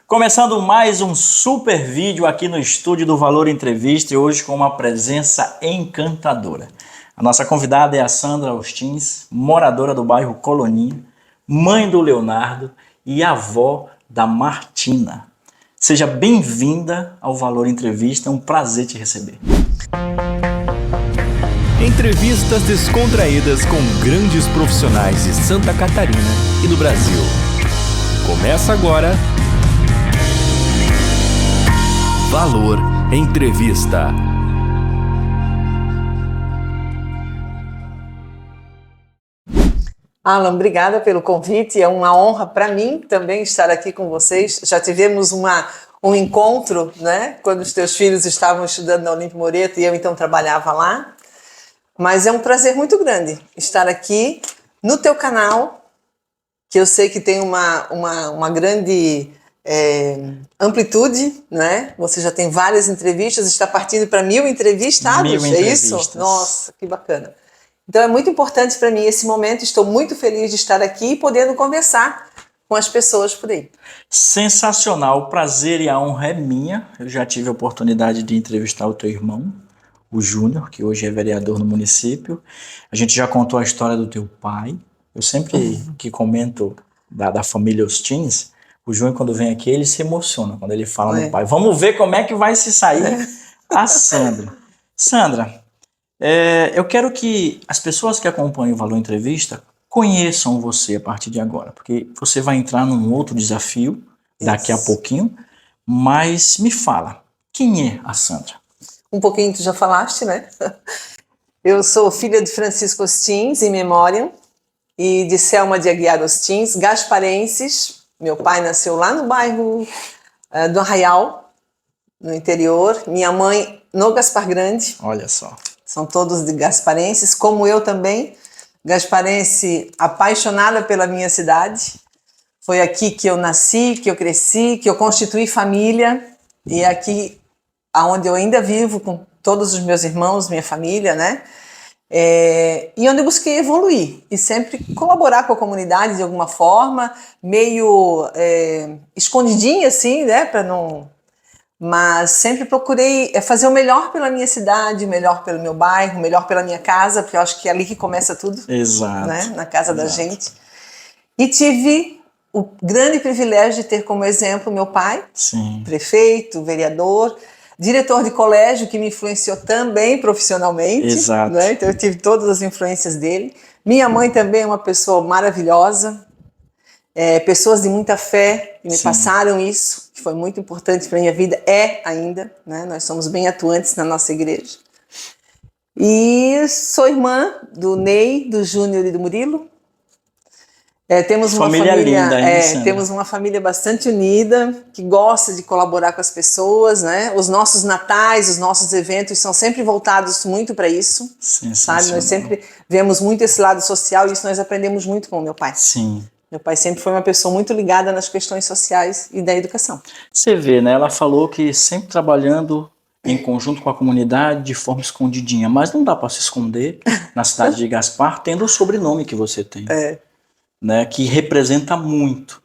Começando mais um super vídeo aqui no estúdio do Valor Entrevista e hoje com uma presença encantadora. A nossa convidada é a Sandra Ostins, moradora do bairro Coloninha, mãe do Leonardo e avó da Martina. Seja bem-vinda ao Valor Entrevista, é um prazer te receber. Entrevistas descontraídas com grandes profissionais de Santa Catarina e do Brasil. Começa agora Valor Entrevista. Alan, obrigada pelo convite. É uma honra para mim também estar aqui com vocês. Já tivemos um encontro, né? Quando os teus filhos estavam estudando na Olímpio Moreto e eu então trabalhava lá. Mas é um prazer muito grande estar aqui no teu canal, que eu sei que tem uma grande amplitude, né? Você já tem várias entrevistas, está partindo para 1000 entrevistados, 1000 é isso? entrevistas. Nossa, que bacana. Então é muito importante para mim esse momento, estou muito feliz de estar aqui e podendo conversar com as pessoas por aí. Sensacional, o prazer e a honra é minha. Eu já tive a oportunidade de entrevistar o teu irmão, o Júnior, que hoje é vereador no município. A gente já contou a história do teu pai. Eu sempre que comento da família Ostins, o Júnior, quando vem aqui, ele se emociona quando ele fala no pai. Vamos ver como é que vai se sair a Sandra. Sandra, eu quero que as pessoas que acompanham o Valor Entrevista conheçam você a partir de agora, porque você vai entrar num outro desafio daqui a pouquinho, mas me fala, quem é a Sandra? Um pouquinho tu já falaste, né? Eu sou filha de Francisco Ostins, em memória, e de Selma de Aguiar Ostins, gasparenses. Meu pai nasceu lá no bairro do Arraial, no interior. Minha mãe no Gaspar Grande. Olha só. São todos de gasparenses, como eu também. Gasparense apaixonada pela minha cidade. Foi aqui que eu nasci, que eu cresci, que eu constituí família. E é aqui onde eu ainda vivo com todos os meus irmãos, minha família, né? E onde eu busquei evoluir e sempre colaborar com a comunidade de alguma forma, meio escondidinha assim, né? Para não... Mas sempre procurei fazer o melhor pela minha cidade, o melhor pelo meu bairro, o melhor pela minha casa, porque eu acho que é ali que começa tudo. Exato. Né? Na casa da gente. E tive o grande privilégio de ter como exemplo meu pai, Sim. Prefeito, vereador, diretor de colégio, que me influenciou também profissionalmente. Exato. Né? Então eu tive todas as influências dele. Minha mãe também é uma pessoa maravilhosa. Pessoas de muita fé que me passaram isso, que foi muito importante para a minha vida, ainda, né? Nós somos bem atuantes na nossa igreja. E sou irmã do Ney, do Júnior e do Murilo. Temos uma família linda, hein, temos uma família bastante unida, que gosta de colaborar com as pessoas, né? Os nossos natais, os nossos eventos são sempre voltados muito para isso, sabe? Nós sempre vemos muito esse lado social e isso nós aprendemos muito com o meu pai. Sim. Meu pai sempre foi uma pessoa muito ligada nas questões sociais e da educação. Você vê, né? Ela falou que sempre trabalhando em conjunto com a comunidade de forma escondidinha, mas não dá para se esconder na cidade de Gaspar, tendo o sobrenome que você tem, né? Que representa muito.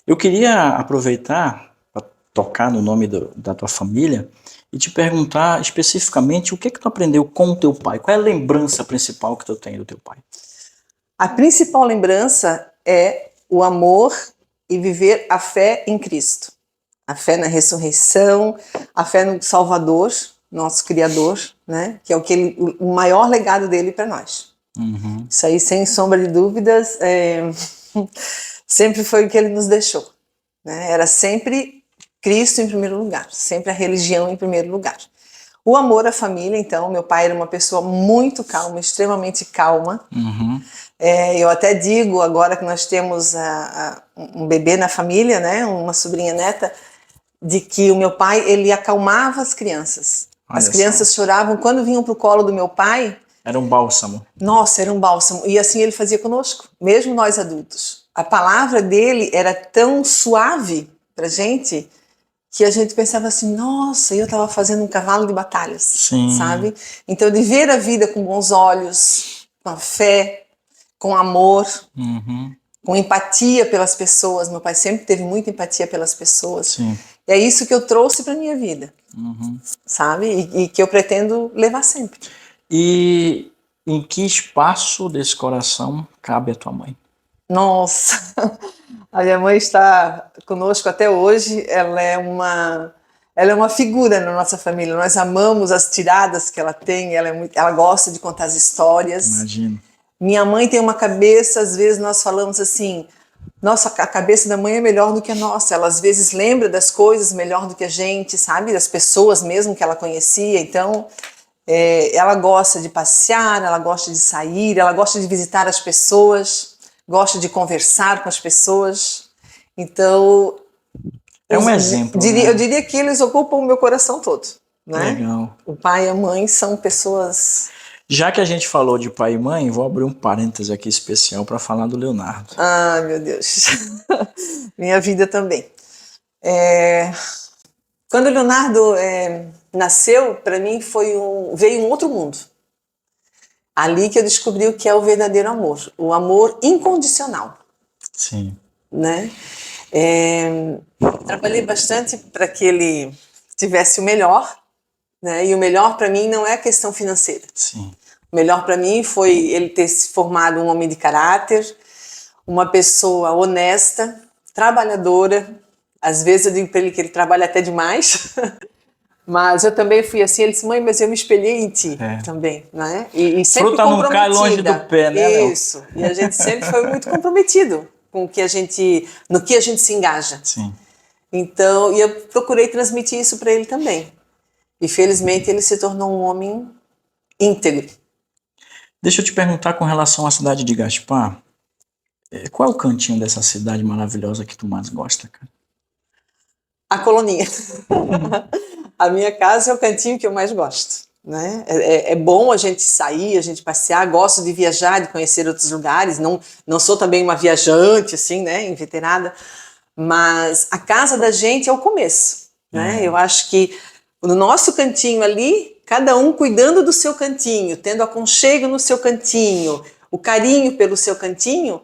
Eu queria aproveitar para tocar no nome da tua família e te perguntar especificamente o que tu aprendeu com o teu pai. Qual é a lembrança principal que tu tem do teu pai? A principal lembrança é o amor e viver a fé em Cristo. A fé na ressurreição, a fé no Salvador, nosso Criador, né? Que é o maior legado dele para nós. Uhum. Isso aí, sem sombra de dúvidas, sempre foi o que ele nos deixou. Né? Era sempre Cristo em primeiro lugar, sempre a religião em primeiro lugar. O amor à família, então, meu pai era uma pessoa muito calma, extremamente calma. Uhum. Eu até digo, agora que nós temos um bebê na família, né, uma sobrinha neta, de que o meu pai, ele acalmava as crianças. As crianças choravam quando vinham para o colo do meu pai. Era um bálsamo. Nossa, era um bálsamo. E assim ele fazia conosco, mesmo nós adultos. A palavra dele era tão suave pra gente, que a gente pensava assim, nossa, eu estava fazendo um cavalo de batalhas, sabe? Então, de ver a vida com bons olhos, com a fé, com amor, com empatia pelas pessoas. Meu pai sempre teve muita empatia pelas pessoas. Sim. E é isso que eu trouxe para minha vida, sabe? E que eu pretendo levar sempre. E em que espaço desse coração cabe a tua mãe? Nossa, a minha mãe está conosco até hoje. Ela é uma figura na nossa família. Nós amamos as tiradas que ela tem. Ela gosta de contar as histórias. Imagino. Minha mãe tem uma cabeça, às vezes nós falamos assim, nossa, a cabeça da mãe é melhor do que a nossa. Ela às vezes lembra das coisas melhor do que a gente, sabe? Das pessoas mesmo que ela conhecia. Então, ela gosta de passear, ela gosta de sair, ela gosta de visitar as pessoas, gosta de conversar com as pessoas. Então, É um exemplo. Eu diria que eles ocupam o meu coração todo, né? Legal. O pai e a mãe são pessoas... Já que a gente falou de pai e mãe, vou abrir um parêntese aqui especial para falar do Leonardo. Ah, meu Deus. Minha vida também. Quando o Leonardo nasceu, para mim veio um outro mundo. Ali que eu descobri o que é o verdadeiro amor, o amor incondicional. Sim. Né? Trabalhei bastante para que ele tivesse o melhor, né? E o melhor para mim não é a questão financeira. Sim. O melhor para mim foi ele ter se formado um homem de caráter, uma pessoa honesta, trabalhadora. Às vezes eu digo para ele que ele trabalha até demais, mas eu também fui assim. Ele disse, mãe, mas eu me espelhei em ti também, né? E sempre fruta não cai longe do pé, né, Léo? Isso. E a gente sempre foi muito comprometido com no que a gente se engaja. Sim. Então, e eu procurei transmitir isso para ele também. E felizmente ele se tornou um homem íntegro. Deixa eu te perguntar com relação à cidade de Gaspar. Qual é o cantinho dessa cidade maravilhosa que tu mais gosta, cara? A coloninha. A minha casa é o cantinho que eu mais gosto. Né? É bom a gente sair, a gente passear. Gosto de viajar, de conhecer outros lugares. Não sou também uma viajante, assim, né, inveterada. Mas a casa da gente é o começo. Né? Eu acho que no nosso cantinho ali, cada um cuidando do seu cantinho, tendo aconchego no seu cantinho, o carinho pelo seu cantinho,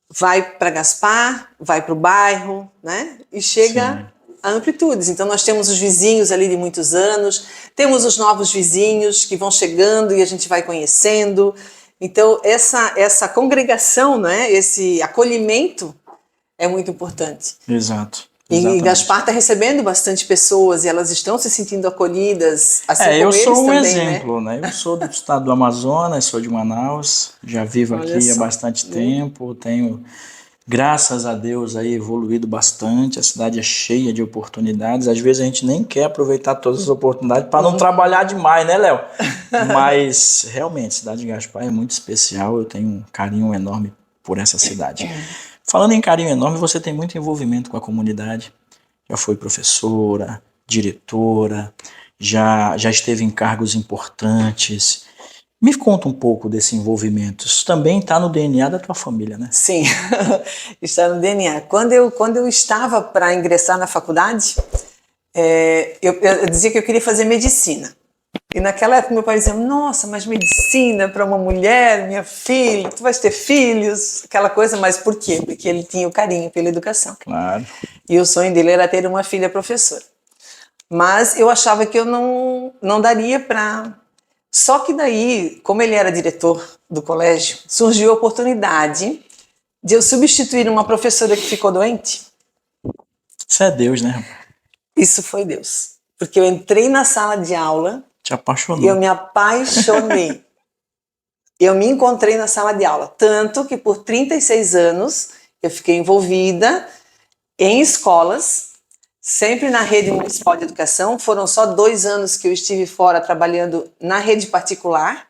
vai para Gaspar, vai para o bairro, né? E chega a amplitudes. Então nós temos os vizinhos ali de muitos anos, temos os novos vizinhos que vão chegando e a gente vai conhecendo. Então essa congregação, né? Esse acolhimento é muito importante. Exato. E Gaspar está recebendo bastante pessoas e elas estão se sentindo acolhidas, assim como eu eles sou um também, exemplo, né? Eu sou do estado do Amazonas, sou de Manaus, já vivo aqui há bastante tempo, tenho, graças a Deus, aí evoluído bastante, a cidade é cheia de oportunidades, às vezes a gente nem quer aproveitar todas as oportunidades para não trabalhar demais, né, Léo? Mas, realmente, a cidade de Gaspar é muito especial, eu tenho um carinho enorme por essa cidade. Falando em carinho enorme, você tem muito envolvimento com a comunidade. Já foi professora, diretora, já esteve em cargos importantes. Me conta um pouco desse envolvimento. Isso também está no DNA da tua família, né? Sim, está no DNA. Quando eu estava para ingressar na faculdade, eu dizia que eu queria fazer medicina. E naquela época meu pai dizia, nossa, mas medicina para uma mulher, minha filha, tu vais ter filhos, aquela coisa, mas por quê? Porque ele tinha o carinho pela educação. Claro. E o sonho dele era ter uma filha professora. Mas eu achava que eu não daria para... Só que daí, como ele era diretor do colégio, surgiu a oportunidade de eu substituir uma professora que ficou doente. Isso é Deus, né? Isso foi Deus. Porque eu entrei na sala de aula... Te apaixonou. E eu me apaixonei. Eu me encontrei na sala de aula. Tanto que por 36 anos eu fiquei envolvida em escolas, sempre na rede municipal de educação. Foram só 2 anos que eu estive fora trabalhando na rede particular.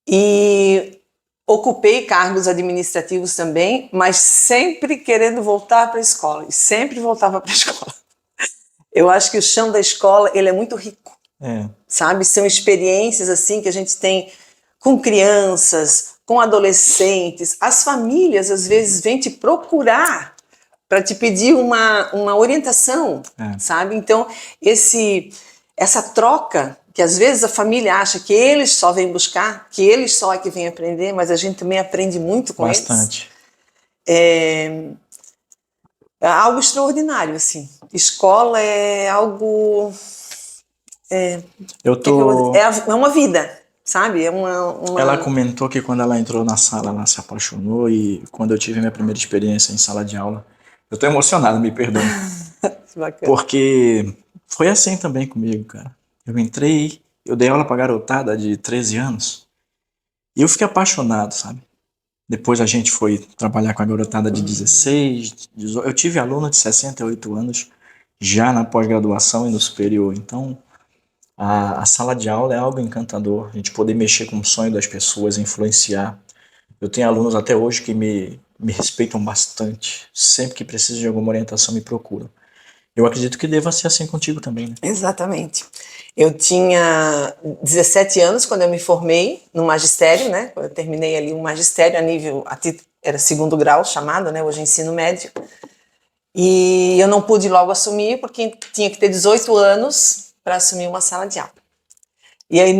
E ocupei cargos administrativos também, mas sempre querendo voltar para a escola. E sempre voltava para a escola. Eu acho que o chão da escola ele é muito rico. Sabe, são experiências assim que a gente tem com crianças, com adolescentes. As famílias às vezes vêm te procurar para te pedir uma orientação, sabe? Então essa troca que às vezes a família acha que eles só vêm buscar, que eles só é que vêm aprender, mas a gente também aprende muito com eles. Bastante. É algo extraordinário, assim. Escola é algo... Eu tô... É uma vida, sabe? Ela comentou que quando ela entrou na sala, ela se apaixonou, e quando eu tive minha primeira experiência em sala de aula, eu tô emocionado, me perdoe. Bacana. Porque foi assim também comigo, cara. Eu entrei, eu dei aula pra garotada de 13 anos, e eu fiquei apaixonado, sabe? Depois a gente foi trabalhar com a garotada de 16, 18. Eu tive aluno de 68 anos já na pós-graduação e no superior. Então, a sala de aula é algo encantador. A gente poder mexer com o sonho das pessoas, influenciar. Eu tenho alunos até hoje que me respeitam bastante. Sempre que precisam de alguma orientação, me procuram. Eu acredito que deva ser assim contigo também, né? Exatamente. Eu tinha 17 anos quando eu me formei no magistério, né? Eu terminei ali o magistério a nível, era segundo grau chamado, né? Hoje é ensino médio. E eu não pude logo assumir porque tinha que ter 18 anos para assumir uma sala de aula. E aí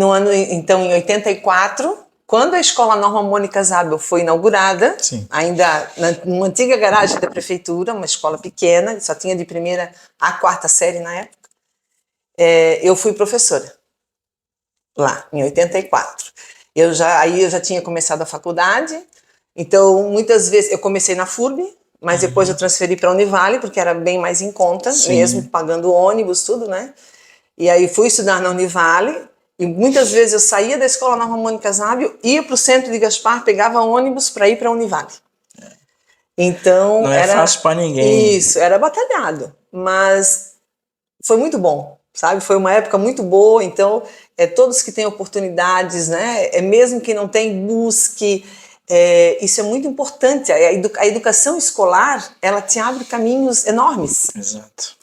então em 84, quando a Escola Norma Mônica Zábel foi inaugurada, Sim. ainda numa antiga garagem da prefeitura, uma escola pequena, só tinha de primeira a quarta série na época, eu fui professora lá, em 84. Aí eu já tinha começado a faculdade, então muitas vezes eu comecei na FURB, mas depois eu transferi para a Univale, porque era bem mais em conta, Sim. mesmo pagando ônibus, tudo, né? E aí fui estudar na Univale, e muitas vezes eu saía da Escola Norma Mônica Zábel, ia para o centro de Gaspar, pegava ônibus para ir para a Univale. Então, não é fácil para ninguém. Isso, era batalhado, mas foi muito bom, sabe? Foi uma época muito boa, então todos que têm oportunidades, né? Mesmo que não tem, busque. Isso é muito importante. A educação escolar, ela te abre caminhos enormes. Exato.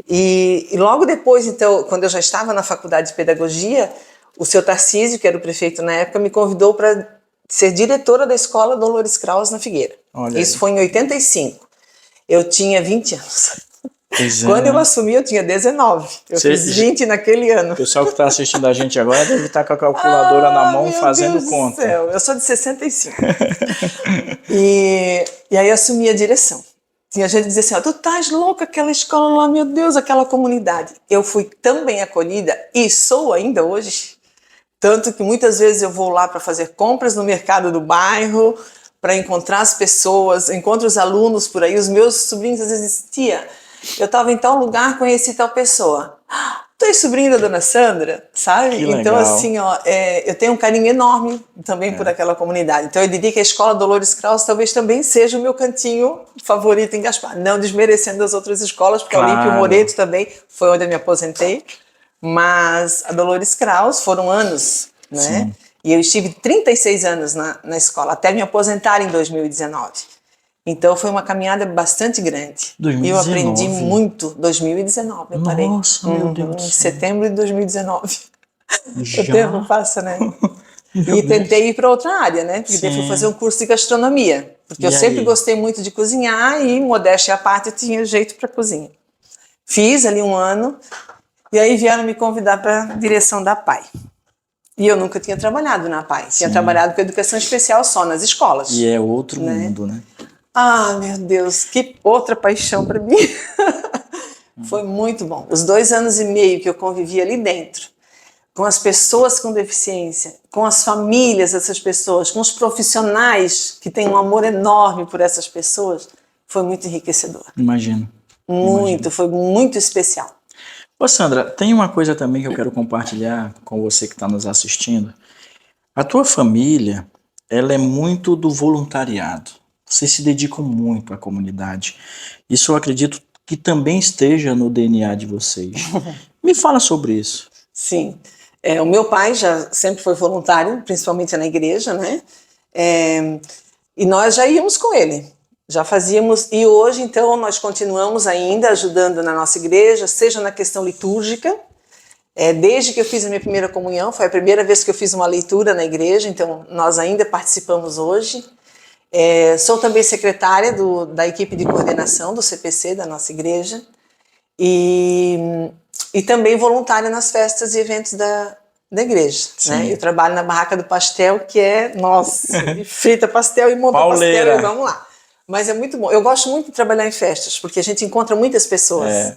E logo depois, então, quando eu já estava na faculdade de pedagogia, o seu Tarcísio, que era o prefeito na época, me convidou para ser diretora da escola Dolores Kraus na Figueira. Olha Isso aí. foi em 85. Eu tinha 20 anos. Pois é. Quando eu assumi, eu tinha 19. Eu fiz 20 naquele ano. O pessoal que está assistindo a gente agora deve estar com a calculadora na mão fazendo Deus conta. Do céu. Eu sou de 65. e aí eu assumi a direção. Tinha gente que dizia assim, tu estás louca, aquela escola lá, meu Deus, aquela comunidade. Eu fui tão bem acolhida, e sou ainda hoje, tanto que muitas vezes eu vou lá para fazer compras no mercado do bairro, para encontrar as pessoas, encontro os alunos por aí, os meus sobrinhos às vezes dizem, tia, eu estava em tal lugar, conheci tal pessoa. Tu és sobrinha da dona Sandra, sabe? Que então, legal. assim, eu tenho um carinho enorme também por aquela comunidade. Então, eu diria que a Escola Dolores Kraus talvez também seja o meu cantinho favorito em Gaspar. Não desmerecendo as outras escolas, porque Claro. a Olímpio Moreto também foi onde eu me aposentei. Mas a Dolores Kraus foram anos, né? Sim. E eu estive 36 anos na escola, até me aposentar em 2019. Então foi uma caminhada bastante grande. 2019. E eu aprendi muito. 2019 eu parei. Nossa, meu Deus do Em céu. setembro de 2019. Já? O tempo passa, né? Meu E tentei ir para outra área, né? Porque daí fui Sim. fazer um curso de gastronomia. Porque E eu sempre aí? gostei muito de cozinhar e, modéstia à parte, eu tinha jeito para cozinha. Fiz ali um ano e aí vieram me convidar para a direção da PAI. E eu nunca tinha trabalhado na PAI. Tinha trabalhado com educação especial só nas escolas. E é outro mundo, né? Ah, meu Deus, que outra paixão para mim. Foi muito bom. Os 2 anos e meio que eu convivi ali dentro, com as pessoas com deficiência, com as famílias dessas pessoas, com os profissionais que têm um amor enorme por essas pessoas, foi muito enriquecedor. Imagino. Muito, foi muito especial. Ô Sandra, tem uma coisa também que eu quero compartilhar com você que está nos assistindo. A tua família, ela é muito do voluntariado. Vocês se dedicam muito à comunidade. Isso eu acredito que também esteja no DNA de vocês. Me fala sobre isso. Sim. O meu pai já sempre foi voluntário, principalmente na igreja, né? E nós já íamos com ele. Já fazíamos, e hoje, então, nós continuamos ainda ajudando na nossa igreja, seja na questão litúrgica. Desde que eu fiz a minha primeira comunhão, foi a primeira vez que eu fiz uma leitura na igreja, então nós ainda participamos hoje. Sou também secretária da equipe de coordenação do CPC da nossa igreja e também voluntária nas festas e eventos da igreja. Né? Eu trabalho na Barraca do Pastel, que nossa, frita pastel e monta Pauleira. pastel e vamos lá. Mas é muito bom. Eu gosto muito de trabalhar em festas, porque a gente encontra muitas pessoas.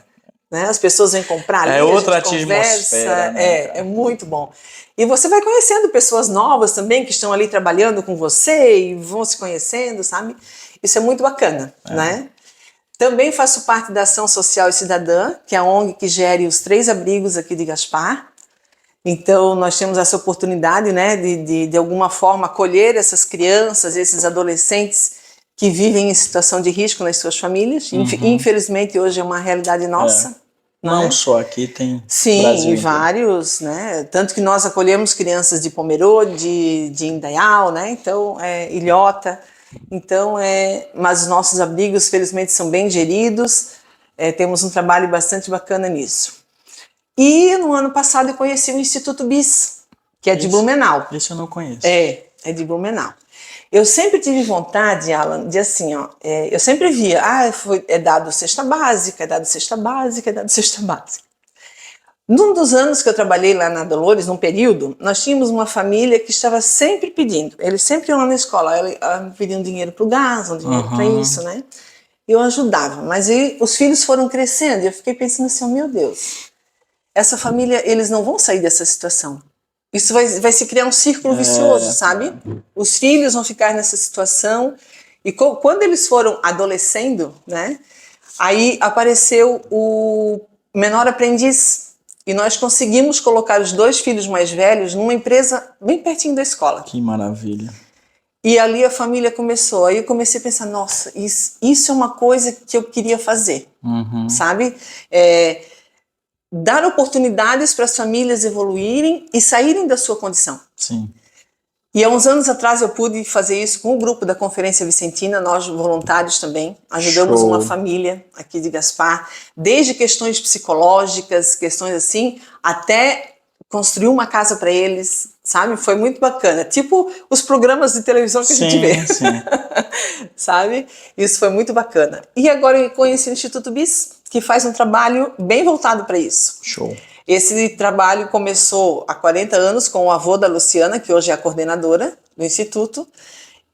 Né? As pessoas vêm comprar ali, outra a gente conversa, atmosfera, né, é muito bom. E você vai conhecendo pessoas novas também, que estão ali trabalhando com você e vão se conhecendo, sabe? Isso é muito bacana, né? Também faço parte da Ação Social e Cidadã, que é a ONG que gere os 3 abrigos aqui de Gaspar. Então, nós temos essa oportunidade, né, de alguma forma acolher essas crianças, esses adolescentes que vivem em situação de risco nas suas famílias. Infelizmente, hoje é uma realidade nossa. Não só aqui, tem Sim, Brasil e inteiro. vários, né? Tanto que nós acolhemos crianças de Pomerode, de Indaial, né? Então, Ilhota. Então, mas os nossos abrigos, felizmente, são bem geridos. Temos um trabalho bastante bacana nisso. E no ano passado eu conheci o Instituto BIS, que é de Blumenau. Esse eu não conheço. É de Blumenau. Eu sempre tive vontade, Alan, de assim, ó, eu sempre via, é dado cesta básica, é dado cesta básica, é dado cesta básica. Num dos anos que eu trabalhei lá na Dolores, num período, nós tínhamos uma família que estava sempre pedindo, eles sempre iam lá na escola, eles pediam dinheiro para o gás, um dinheiro para isso, né? Eu ajudava, mas aí os filhos foram crescendo e eu fiquei pensando assim, oh, meu Deus, essa família, eles não vão sair dessa situação. Isso vai se criar um círculo vicioso, sabe? Os filhos vão ficar nessa situação. E quando eles foram adolescendo, né? Aí apareceu o menor aprendiz. E nós conseguimos colocar os 2 filhos mais velhos numa empresa bem pertinho da escola. Que maravilha. E ali a família começou. Aí eu comecei a pensar, nossa, isso é uma coisa que eu queria fazer, sabe? Dar oportunidades para as famílias evoluírem e saírem da sua condição. Sim. E há uns anos atrás eu pude fazer isso com o grupo da Conferência Vicentina, nós voluntários também, ajudamos uma família aqui de Gaspar, desde questões psicológicas, questões assim, até construir uma casa para eles, sabe? Foi muito bacana, tipo os programas de televisão que a gente vê, sabe? Isso foi muito bacana. E agora eu conheci o Instituto BIS, que faz um trabalho bem voltado para isso. Show. Esse trabalho começou há 40 anos com o avô da Luciana, que hoje é a coordenadora do Instituto,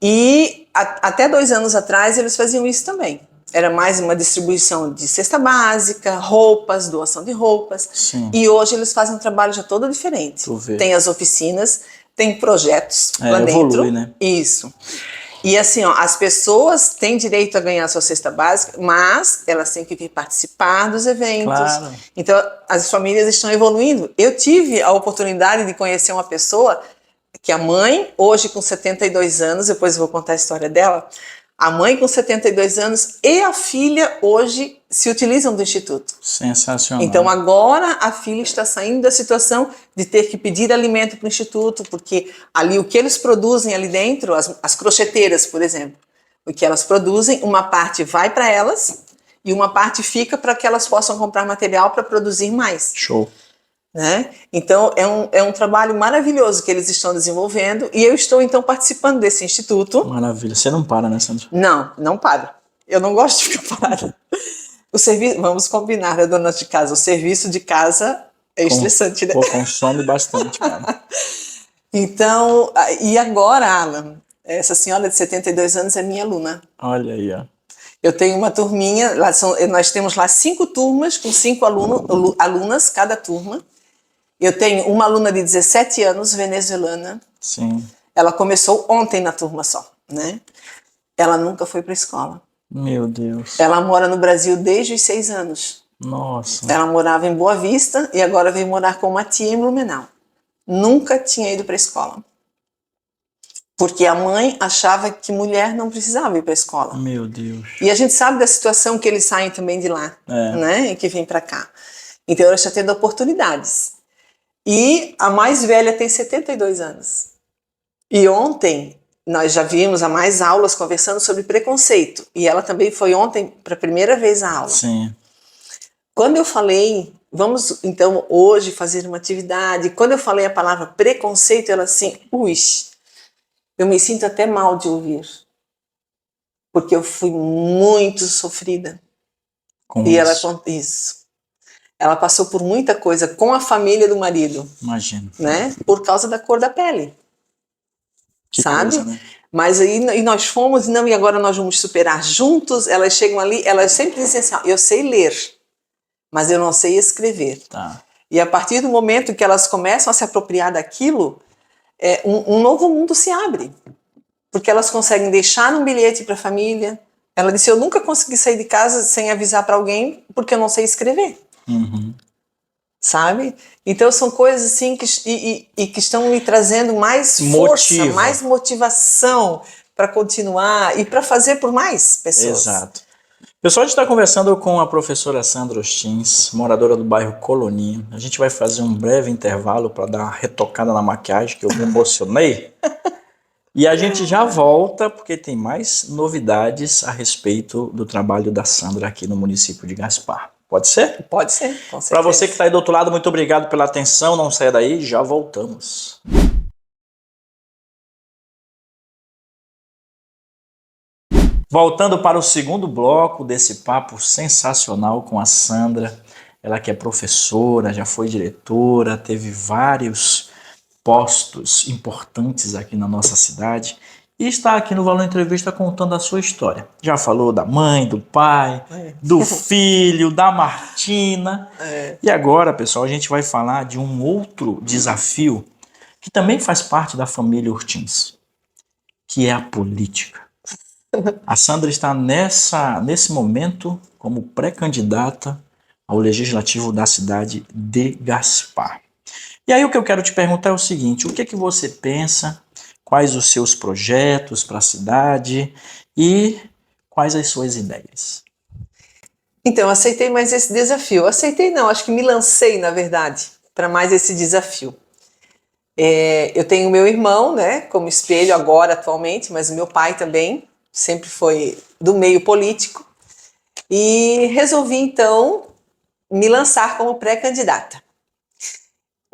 e até 2 anos atrás eles faziam isso também. Era mais uma distribuição de cesta básica, roupas, doação de roupas. Sim. E hoje eles fazem um trabalho já todo diferente. Tem as oficinas, tem projetos lá dentro. Evolui, né? Isso. E assim, ó, as pessoas têm direito a ganhar a sua cesta básica, mas elas têm que vir participar dos eventos. Claro. Então, as famílias estão evoluindo. Eu tive a oportunidade de conhecer uma pessoa que a mãe, hoje com 72 anos, depois eu vou contar a história dela, a mãe com 72 anos e a filha hoje se utilizam do Instituto. Sensacional. Então agora a filha está saindo da situação de ter que pedir alimento para o Instituto, porque ali o que eles produzem ali dentro, as crocheteiras, por exemplo, o que elas produzem, uma parte vai para elas e uma parte fica para que elas possam comprar material para produzir mais. Show. Né? Então é um trabalho maravilhoso que eles estão desenvolvendo e eu estou então participando desse instituto. Maravilha. Você não para, né, Sandra? Não paro. Eu não gosto de ficar parada. O serviço, vamos combinar, né, dona de casa, o serviço de casa é estressante, né? Consome bastante, cara. Então, e agora, Alan, essa senhora de 72 anos é minha aluna. Olha aí, ó. Eu tenho uma turminha, nós temos lá 5 turmas com 5 alunas cada turma. Eu tenho uma aluna de 17 anos, venezuelana. Sim. Ela começou ontem na turma só, né? Ela nunca foi para a escola. Meu Deus. Ela mora no Brasil desde os 6 anos. Nossa. Ela morava em Boa Vista e agora veio morar com uma tia em Blumenau. Nunca tinha ido para a escola. Porque a mãe achava que mulher não precisava ir para a escola. Meu Deus. E a gente sabe da situação que eles saem também de lá, né? E que vêm para cá. Então ela está tendo oportunidades. E a mais velha tem 72 anos. E ontem nós já vimos há mais aulas conversando sobre preconceito. E ela também foi ontem para a primeira vez à aula. Sim. Quando eu falei, vamos então hoje fazer uma atividade, quando eu falei a palavra preconceito, ela assim, eu me sinto até mal de ouvir. Porque eu fui muito sofrida. Com e isso. Ela passou por muita coisa com a família do marido. Imagino. Né? Por causa da cor da pele. Que sabe? coisa, né? Mas aí e nós fomos, não, e agora nós vamos superar juntos. Elas chegam ali, elas sempre dizem assim, eu sei ler, mas eu não sei escrever. Tá. E a partir do momento que elas começam a se apropriar daquilo, um novo mundo se abre. Porque elas conseguem deixar um bilhete para a família. Ela disse, eu nunca consegui sair de casa sem avisar para alguém, porque eu não sei escrever. Uhum. Sabe? Então são coisas assim que estão me trazendo mais força, mais motivação para continuar e para fazer por mais pessoas. Exato. Pessoal, a gente está conversando com a professora Sandra Ostins, moradora do bairro Coloninha. A gente vai fazer um breve intervalo para dar uma retocada na maquiagem, que eu me emocionei. E a gente já volta, porque tem mais novidades a respeito do trabalho da Sandra aqui no município de Gaspar. Pode ser? Pode ser, com certeza. Para você que está aí do outro lado, muito obrigado pela atenção. Não saia daí, já voltamos. Voltando para o segundo bloco desse papo sensacional com a Sandra. Ela que é professora, já foi diretora, teve vários postos importantes aqui na nossa cidade e está aqui no Valor Entrevista contando a sua história. Já falou da mãe, do pai, do filho, da Martina. E agora, pessoal, a gente vai falar de um outro desafio que também faz parte da família Urtins, que é a política. A Sandra está nesse momento como pré-candidata ao Legislativo da cidade de Gaspar. E aí o que eu quero te perguntar é o seguinte, o que é que você pensa, quais os seus projetos para a cidade e quais as suas ideias? Então, aceitei mais esse desafio. Aceitei não, acho que me lancei, na verdade, para mais esse desafio. Eu tenho meu irmão, né, como espelho agora, atualmente, mas o meu pai também, sempre foi do meio político, e resolvi, então, me lançar como pré-candidata.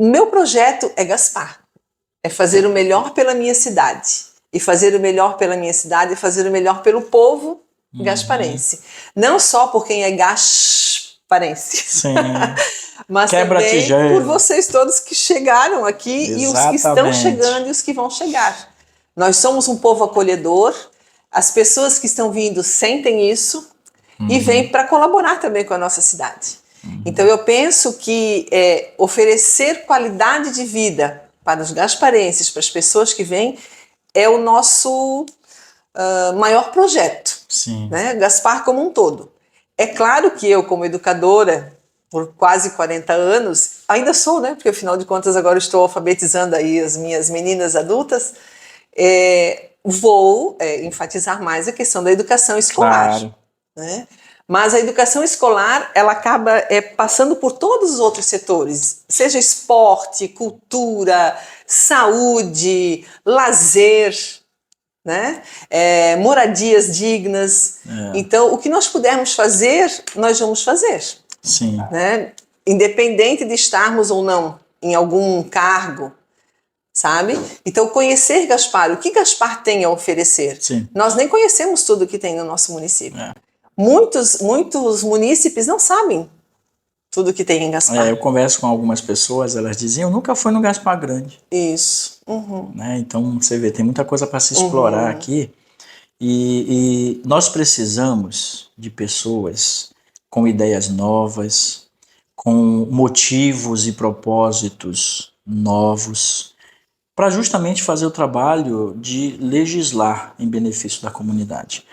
Meu projeto é Gaspar, é fazer o melhor pela minha cidade, e fazer o melhor pela minha cidade, e fazer o melhor pelo povo gasparense. Não só por quem é gasparense, Sim. mas também por vocês todos que chegaram aqui. Exatamente. E os que estão chegando e os que vão chegar. Nós somos um povo acolhedor, as pessoas que estão vindo sentem isso e vêm para colaborar também com a nossa cidade. Então eu penso que oferecer qualidade de vida para os gasparenses, para as pessoas que vêm, é o nosso maior projeto. Sim. Né? Gaspar como um todo. É claro que eu, como educadora, por quase 40 anos, ainda sou, né? Porque afinal de contas agora estou alfabetizando aí as minhas meninas adultas, vou enfatizar mais a questão da educação escolar. Claro. Né? Mas a educação escolar, ela acaba passando por todos os outros setores, seja esporte, cultura, saúde, lazer, né? Moradias dignas. Então, o que nós pudermos fazer, nós vamos fazer. Sim. Né? Independente de estarmos ou não em algum cargo, sabe? Então, conhecer Gaspar, o que Gaspar tem a oferecer? Sim. Nós nem conhecemos tudo que tem no nosso município. Muitos munícipes não sabem tudo que tem em Gaspar. Eu converso com algumas pessoas, elas diziam, eu nunca fui no Gaspar Grande. Isso. Né? Então, você vê, tem muita coisa para se explorar aqui. E nós precisamos de pessoas com ideias novas, com motivos e propósitos novos, para justamente fazer o trabalho de legislar em benefício da comunidade.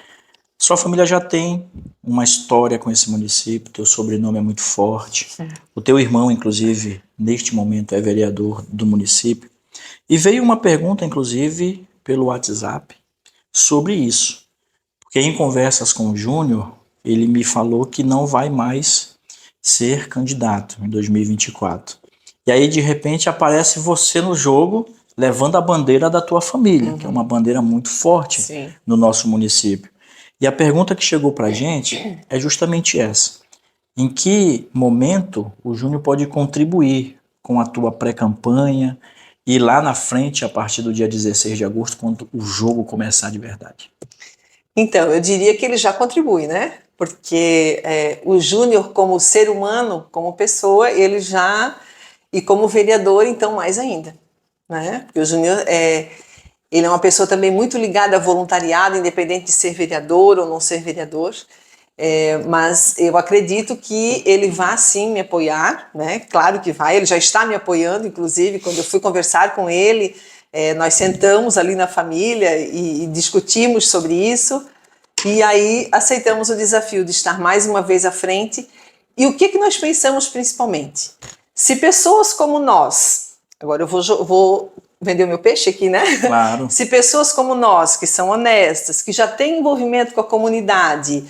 Sua família já tem uma história com esse município, teu sobrenome é muito forte. O teu irmão, inclusive, neste momento é vereador do município. E veio uma pergunta, inclusive, pelo WhatsApp sobre isso. Porque em conversas com o Júnior, ele me falou que não vai mais ser candidato em 2024. E aí, de repente, aparece você no jogo, levando a bandeira da tua família, que é uma bandeira muito forte no nosso município. E a pergunta que chegou para a gente é justamente essa. Em que momento o Júnior pode contribuir com a tua pré-campanha e lá na frente, a partir do dia 16 de agosto, quando o jogo começar de verdade? Então, eu diria que ele já contribui, né? Porque o Júnior, como ser humano, como pessoa, ele já... E como vereador, então, mais ainda. Né? Porque o Júnior Ele é uma pessoa também muito ligada a voluntariado, independente de ser vereador ou não ser vereador. Mas eu acredito que ele vai sim me apoiar, né? Claro que vai, ele já está me apoiando, inclusive, quando eu fui conversar com ele, nós sentamos ali na família e discutimos sobre isso, e aí aceitamos o desafio de estar mais uma vez à frente. E o que nós pensamos principalmente? Se pessoas como nós, agora eu vou vender o meu peixe aqui, né? Claro. Se pessoas como nós, que são honestas, que já têm envolvimento com a comunidade,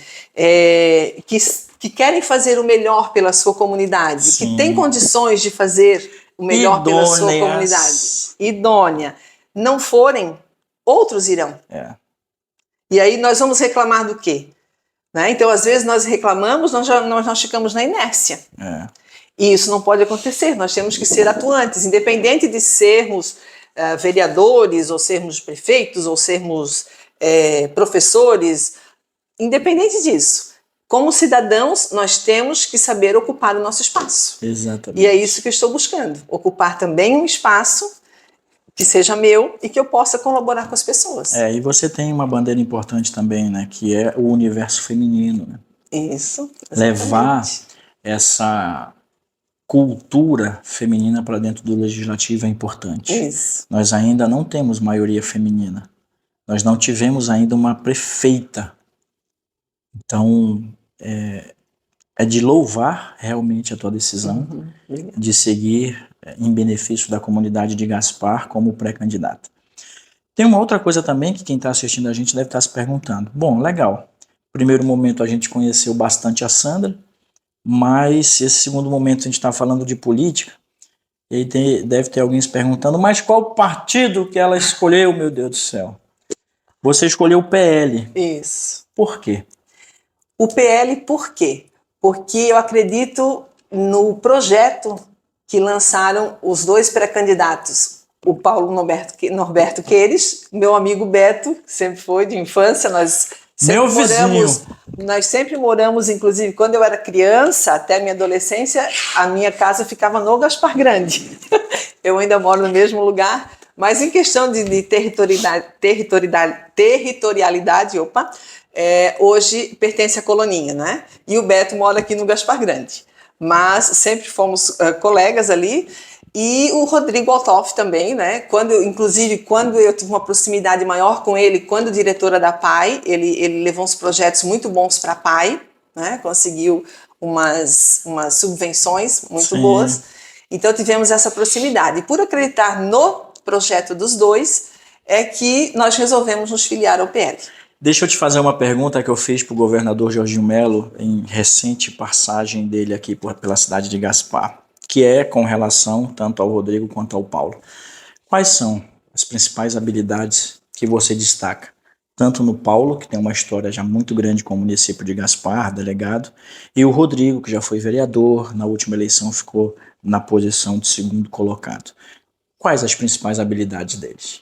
que querem fazer o melhor pela sua comunidade, Sim. que têm condições de fazer o melhor pela sua comunidade, idônea, não forem, outros irão. E aí nós vamos reclamar do quê? Né? Então, às vezes, nós reclamamos, nós ficamos na inércia. E isso não pode acontecer, nós temos que ser atuantes, independente de sermos vereadores, ou sermos prefeitos, ou sermos professores, independente disso. Como cidadãos, nós temos que saber ocupar o nosso espaço. Exatamente. E é isso que eu estou buscando, ocupar também um espaço que seja meu e que eu possa colaborar com as pessoas. E você tem uma bandeira importante também, né, que é o universo feminino. Né? Isso. Exatamente. Levar essa cultura feminina para dentro do legislativo é importante. Isso. Nós ainda não temos maioria feminina. Nós não tivemos ainda uma prefeita. Então, é de louvar realmente a tua decisão de seguir em benefício da comunidade de Gaspar como pré-candidata. Tem uma outra coisa também que quem está assistindo a gente deve estar se perguntando. Bom, legal. Primeiro momento a gente conheceu bastante a Sandra, mas esse segundo momento a gente está falando de política, e deve ter alguém se perguntando, mas qual partido que ela escolheu, meu Deus do céu? Você escolheu o PL. Isso. Por quê? O PL por quê? Porque eu acredito no projeto que lançaram os dois pré-candidatos, o Paulo Norberto Queires, meu amigo Beto, sempre foi de infância, nós sempre moramos, inclusive, quando eu era criança, até minha adolescência, a minha casa ficava no Gaspar Grande. Eu ainda moro no mesmo lugar, mas em questão de territorialidade, hoje pertence à Coloninha, né? E o Beto mora aqui no Gaspar Grande. Mas sempre fomos colegas ali. E o Rodrigo Altoff também, né? Inclusive, quando eu tive uma proximidade maior com ele, quando diretora da PAI, ele levou uns projetos muito bons para a PAI, né? Conseguiu umas subvenções muito boas. Então, tivemos essa proximidade. E por acreditar no projeto dos dois, é que nós resolvemos nos filiar ao PL. Deixa eu te fazer uma pergunta que eu fiz para o governador Jorginho Melo em recente passagem dele aqui pela cidade de Gaspar, que é com relação tanto ao Rodrigo quanto ao Paulo. Quais são as principais habilidades que você destaca? Tanto no Paulo, que tem uma história já muito grande com o município de Gaspar, delegado, e o Rodrigo, que já foi vereador, na última eleição ficou na posição de segundo colocado. Quais as principais habilidades deles?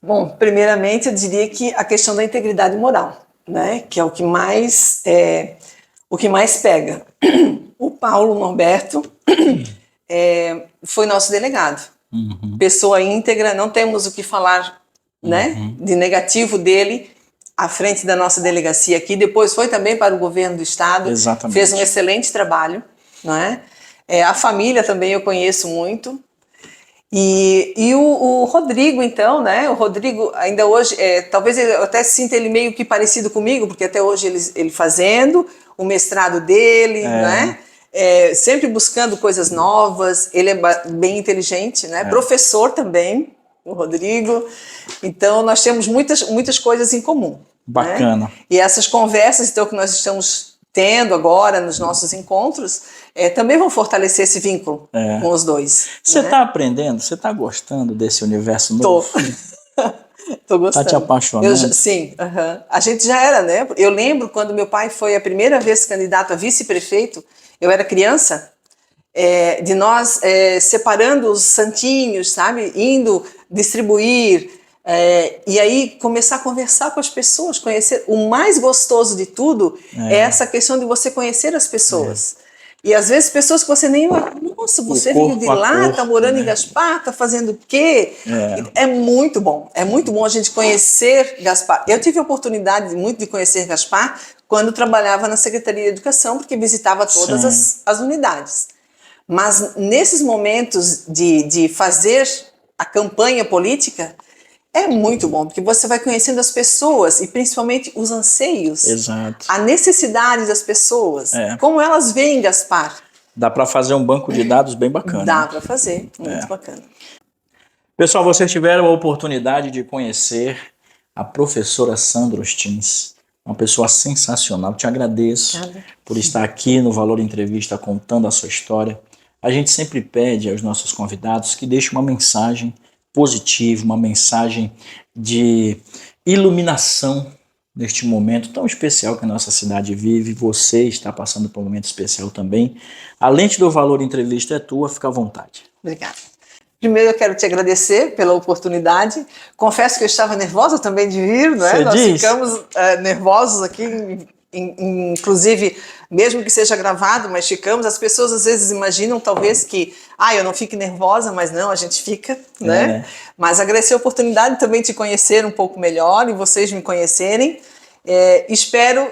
Bom, primeiramente eu diria que a questão da integridade moral, né, que é o que mais pega. O Paulo Norberto foi nosso delegado, pessoa íntegra, não temos o que falar, né, de negativo dele à frente da nossa delegacia aqui. Depois foi também para o governo do estado. Exatamente. Fez um excelente trabalho, não é? A família também eu conheço muito. E o Rodrigo, então, né? O Rodrigo ainda hoje, talvez eu até sinta ele meio que parecido comigo, porque até hoje ele fazendo o mestrado dele, né? Sempre buscando coisas novas. Ele é bem inteligente, né? Professor também, o Rodrigo. Então, nós temos muitas coisas em comum. Bacana. Né? E essas conversas, então, que nós estamos tendo agora nos nossos encontros, também vão fortalecer esse vínculo com os dois. Você está aprendendo? Você está gostando desse universo novo? Tô gostando. Está te apaixonando? Sim. A gente já era, né? Eu lembro quando meu pai foi a primeira vez candidato a vice-prefeito, eu era criança, de nós separando os santinhos, sabe? Indo distribuir, e aí começar a conversar com as pessoas, conhecer. O mais gostoso de tudo é essa questão de você conhecer as pessoas. E às vezes pessoas que você nem nossa, você veio de lá, está morando em Gaspar, está fazendo o quê? É muito bom a gente conhecer Gaspar. Eu tive a oportunidade muito de conhecer Gaspar quando trabalhava na Secretaria de Educação, porque visitava todas as unidades. Mas nesses momentos de fazer a campanha política, é muito bom, porque você vai conhecendo as pessoas e principalmente os anseios, a necessidade das pessoas, como elas veem Gaspar. Dá para fazer um banco de dados bem bacana. Dá para fazer, muito bacana. Pessoal, vocês tiveram a oportunidade de conhecer a professora Sandra Ostins, uma pessoa sensacional. Te agradeço por estar aqui no Valor Entrevista contando a sua história. A gente sempre pede aos nossos convidados que deixem uma mensagem positiva, uma mensagem de iluminação neste momento tão especial que a nossa cidade vive. Você está passando por um momento especial também. A lente do Valor Entrevista é tua, fica à vontade. Obrigada. Primeiro eu quero te agradecer pela oportunidade. Confesso que eu estava nervosa também de vir, não é? Nós ficamos nervosos aqui, inclusive, mesmo que seja gravado, mas ficamos. As pessoas às vezes imaginam talvez que eu não fique nervosa, mas não, a gente fica, né? Mas agradecer a oportunidade também de te conhecer um pouco melhor e vocês me conhecerem. Espero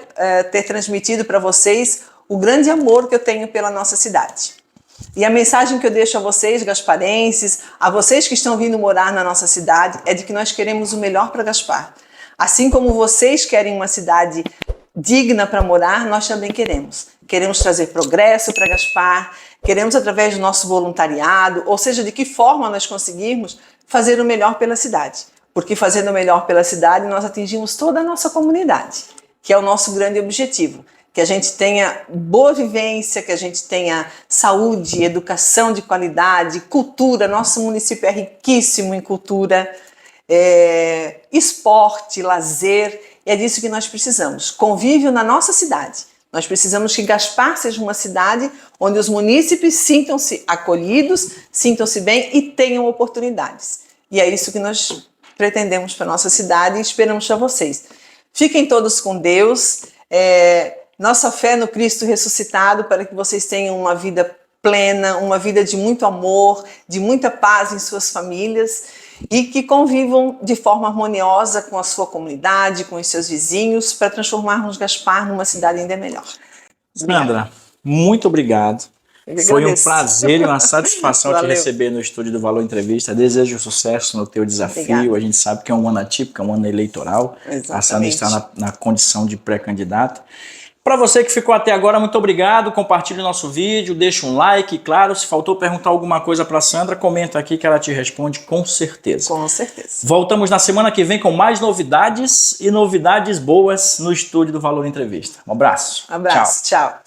ter transmitido para vocês o grande amor que eu tenho pela nossa cidade. E a mensagem que eu deixo a vocês, gasparenses, a vocês que estão vindo morar na nossa cidade, é de que nós queremos o melhor para Gaspar. Assim como vocês querem uma cidade digna para morar, nós também queremos. Queremos trazer progresso para Gaspar, queremos através do nosso voluntariado, ou seja, de que forma nós conseguirmos fazer o melhor pela cidade. Porque fazendo o melhor pela cidade, nós atingimos toda a nossa comunidade, que é o nosso grande objetivo. Que a gente tenha boa vivência, que a gente tenha saúde, educação de qualidade, cultura. Nosso município é riquíssimo em cultura, esporte, lazer. E é disso que nós precisamos. Convívio na nossa cidade. Nós precisamos que Gaspar seja uma cidade onde os munícipes sintam-se acolhidos, sintam-se bem e tenham oportunidades. E é isso que nós pretendemos para a nossa cidade e esperamos para vocês. Fiquem todos com Deus. Nossa fé no Cristo ressuscitado para que vocês tenham uma vida plena, uma vida de muito amor, de muita paz em suas famílias e que convivam de forma harmoniosa com a sua comunidade, com os seus vizinhos, para transformarmos Gaspar numa cidade ainda melhor. Sandra, muito obrigado. Foi um prazer e uma satisfação te receber no estúdio do Valor Entrevista. Desejo sucesso no teu desafio. Obrigada. A gente sabe que é um ano atípico, é um ano eleitoral. Exatamente. A Sandra está na condição de pré-candidata. Para você que ficou até agora, muito obrigado. Compartilhe o nosso vídeo, deixa um like. E claro, se faltou perguntar alguma coisa para a Sandra, comenta aqui que ela te responde com certeza. Com certeza. Voltamos na semana que vem com mais novidades e novidades boas no estúdio do Valor Entrevista. Um abraço. Tchau.